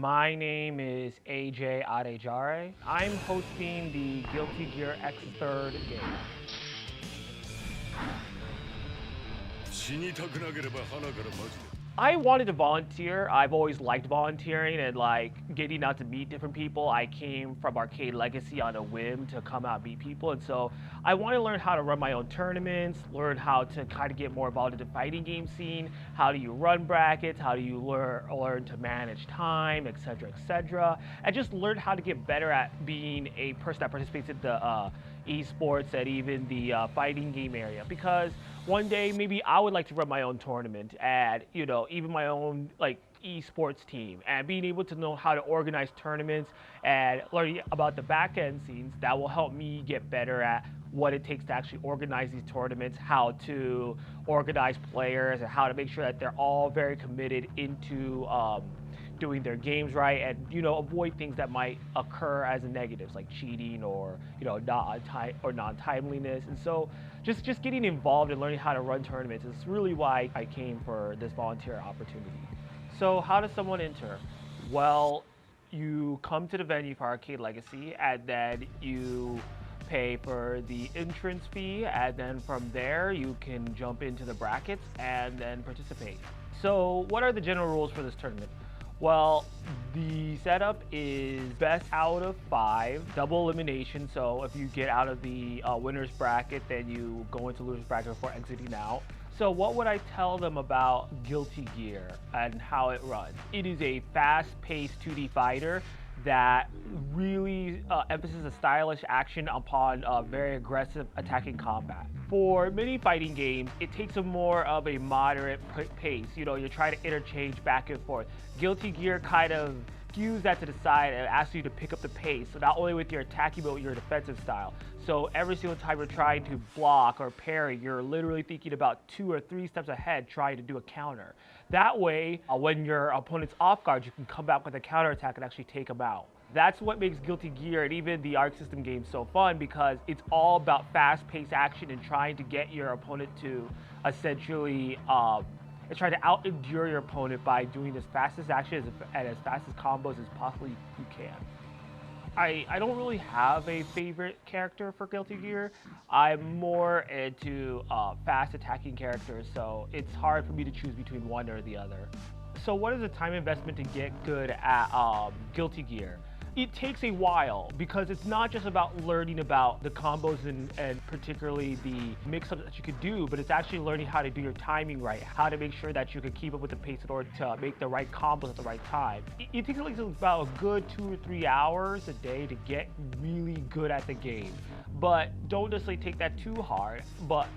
My name is AJ Adejare. I'm hosting the Guilty Gear X third game. 死にたくなければ花からマジで I wanted to volunteer. I've always liked volunteering and like getting out to meet different people. I came from Arcade Legacy on a whim to come out and meet people, and so I want to learn how to run my own tournaments, learn how to kind of get more involved in the fighting game scene. How do you run brackets? How do you learn to manage time, etc., and just learn how to get better at being a person that participates in the esports and even the fighting game area, because one day maybe I would like to run my own tournament and even my own like esports team, and being able to know how to organize tournaments and learning about the back end scenes that will help me get better at what it takes to actually organize these tournaments, how to organize players, and how to make sure that they're all very committed into doing their games right, and avoid things that might occur as negatives like cheating or non-timeliness. And so just getting involved and learning how to run tournaments is really why I came for this volunteer opportunity. So how does someone enter? Well, you come to the venue for Arcade Legacy, and then you pay for the entrance fee, and then from there you can jump into the brackets and then participate. So what are the general rules for this tournament? Well, the setup is best out of 5, double elimination. So if you get out of the winner's bracket, then you go into loser's bracket before exiting out. So what would I tell them about Guilty Gear and how it runs? It is a fast-paced 2D fighter that really emphasizes a stylish action upon very aggressive attacking combat. For many fighting games, it takes a more of a moderate pace. You're trying to interchange back and forth. Guilty Gear kind of skews that to the side and asks you to pick up the pace, so not only with your attacking but with your defensive style. So every single time you're trying to block or parry, you're literally thinking about 2 or 3 steps ahead trying to do a counter. That way, when your opponent's off guard, you can come back with a counter attack and actually take them out. That's what makes Guilty Gear and even the Arc System games so fun, because it's all about fast-paced action and trying to get your opponent to essentially try to out-endure your opponent by doing as fast as actions and as fast as combos as possibly you can. I don't really have a favorite character for Guilty Gear. I'm more into fast attacking characters, so it's hard for me to choose between one or the other. So what is the time investment to get good at Guilty Gear? It takes a while, because it's not just about learning about the combos and particularly the mix-ups that you could do, but it's actually learning how to do your timing right, how to make sure that you can keep up with the pace in order to make the right combos at the right time. It takes like about a good 2 or 3 hours a day to get really good at the game. But don't necessarily take that too hard, but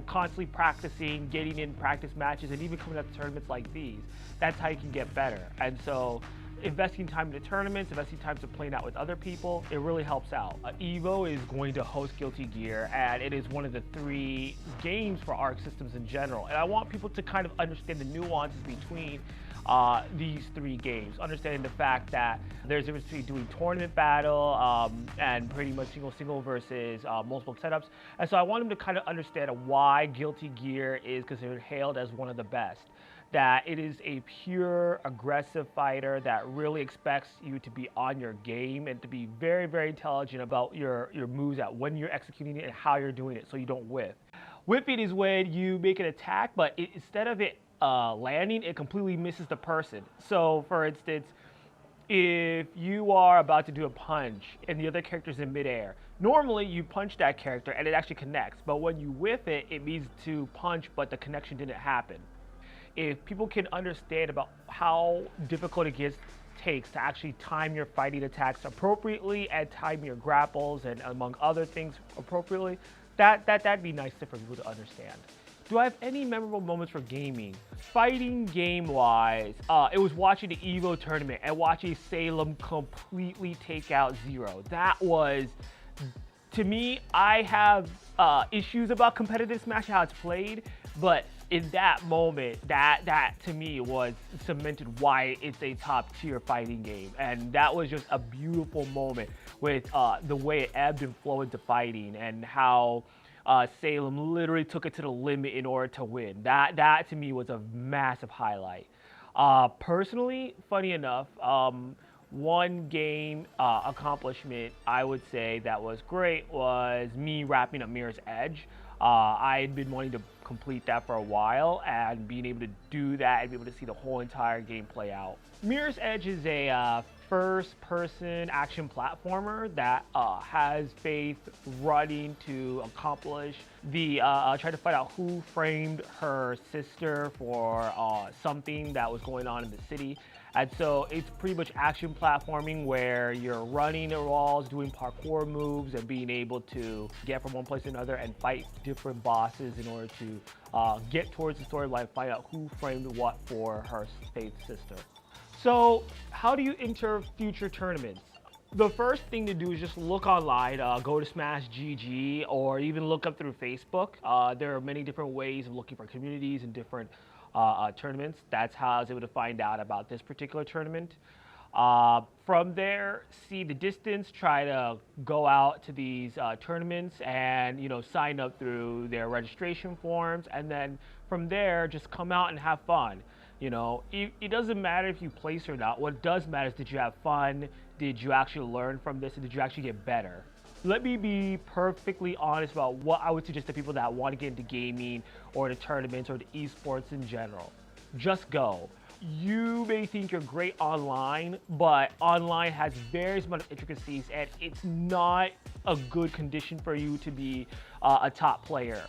constantly practicing, getting in practice matches, and even coming out to tournaments like these, that's how you can get better. And so investing time in the tournaments, investing time to playing out with other people, it really helps out. Evo is going to host Guilty Gear, and it is one of the 3 games for Arc Systems in general. And I want people to kind of understand the nuances between these 3 games, understanding the fact that there's a difference between doing tournament battle and pretty much single versus multiple setups. And so I want them to kind of understand why Guilty Gear is considered hailed as one of the best. That it is a pure aggressive fighter that really expects you to be on your game and to be very, very intelligent about your moves, at when you're executing it and how you're doing it, so you don't whiff. Whiffing is when you make an attack, but instead of it landing, it completely misses the person. So for instance, if you are about to do a punch and the other character's in midair, normally you punch that character and it actually connects, but when you whiff it, it means to punch but the connection didn't happen. If people can understand about how difficult it takes to actually time your fighting attacks appropriately and time your grapples and among other things appropriately, that'd be nice for people to understand. Do I have any memorable moments for gaming? Fighting game-wise, it was watching the Evo tournament and watching Salem completely take out Zero. That was, to me, I have issues about competitive Smash, how it's played, but in that moment, that to me was cemented why it's a top tier fighting game. And that was just a beautiful moment with the way it ebbed and flowed into fighting, and how Salem literally took it to the limit in order to win. That to me was a massive highlight. Personally, funny enough, one game accomplishment I would say that was great was me wrapping up Mirror's Edge. I had been wanting to complete that for a while, and being able to do that and be able to see the whole entire game play out. Mirror's Edge is a first-person action platformer that has Faith running to accomplish the try to find out who framed her sister for something that was going on in the city. And so it's pretty much action platforming where you're running the walls, doing parkour moves, and being able to get from one place to another and fight different bosses in order to get towards the storyline, find out who framed what for her Faith's sister. So how do you enter future tournaments? The first thing to do is just look online, go to Smash GG, or even look up through Facebook. There are many different ways of looking for communities and different tournaments. That's how I was able to find out about this particular tournament. From there, see the distance, try to go out to these tournaments and sign up through their registration forms, and then from there just come out and have fun. It doesn't matter if you place or not. What does matter is, did you have fun? Did you actually learn from this? And did you actually get better? Let me be perfectly honest about what I would suggest to people that want to get into gaming or the tournaments or the esports in general. Just go. You may think you're great online, but online has various amount of intricacies, and it's not a good condition for you to be a top player.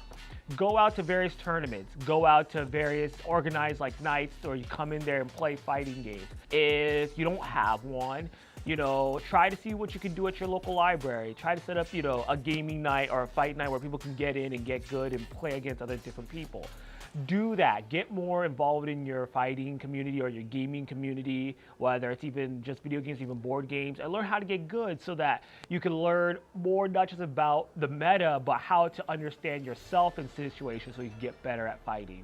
Go out to various tournaments, go out to various organized nights, or you come in there and play fighting games. If you don't have one, try to see what you can do at your local library. Try to set up, a gaming night or a fight night where people can get in and get good and play against other different people. Do that. Get more involved in your fighting community or your gaming community, whether it's even just video games, even board games, and learn how to get good so that you can learn more, not just about the meta, but how to understand yourself in situations so you can get better at fighting.